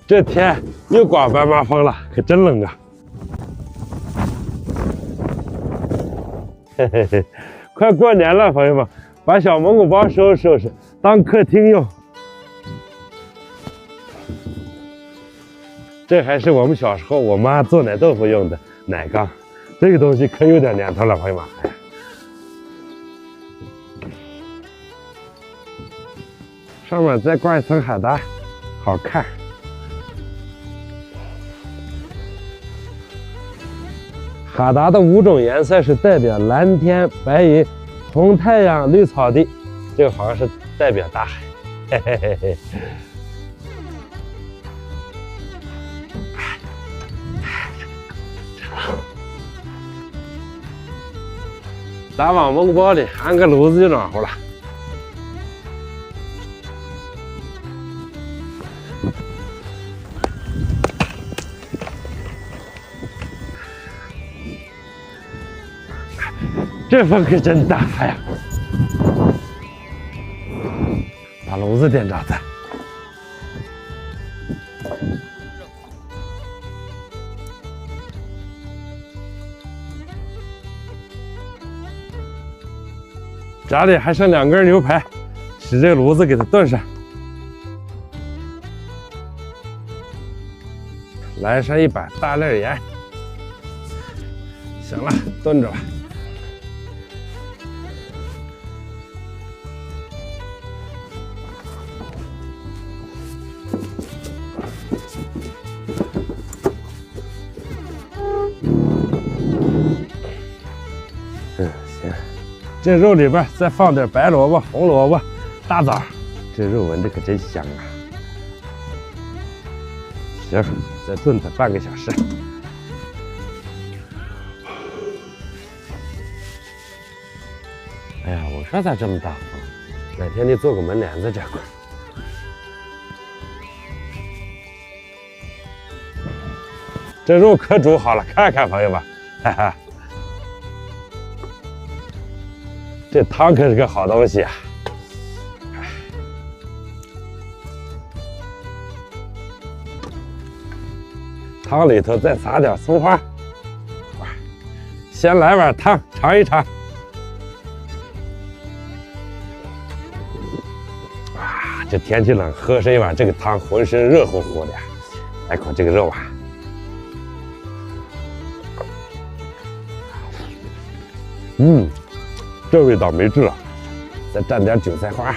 这天又刮斑马风了，可真冷啊！嘿嘿嘿，快过年了，朋友们，把小蒙古包收拾收拾，当客厅用。这还是我们小时候我妈做奶豆腐用的奶缸，这个东西可有点年头了，朋友们。上面再挂一层海达，好看。哈达的5种颜色是代表蓝天、白云、红太阳、绿草地，这个好像是代表大海。嘿嘿嘿嘿。咱往蒙古包里安个炉子就暖和了。这风可真大呀！把炉子点着再。家里还剩2根牛排，使这个炉子给它炖上。来上一把大粒盐。行了，炖着吧。行。这肉里边再放点白萝卜、红萝卜、大枣，这肉闻着可真香啊！行，再炖它半个小时。哎呀，我说咋这么大风？哪天得做个门帘子这块。这肉可煮好了，看看朋友们，哈哈。这汤可是个好东西啊！汤里头再撒点葱花，先来碗汤尝一尝。啊，这天气冷，喝上一碗这个汤，浑身热乎乎的。来口这个肉啊！这味道没治了，再蘸点韭菜花。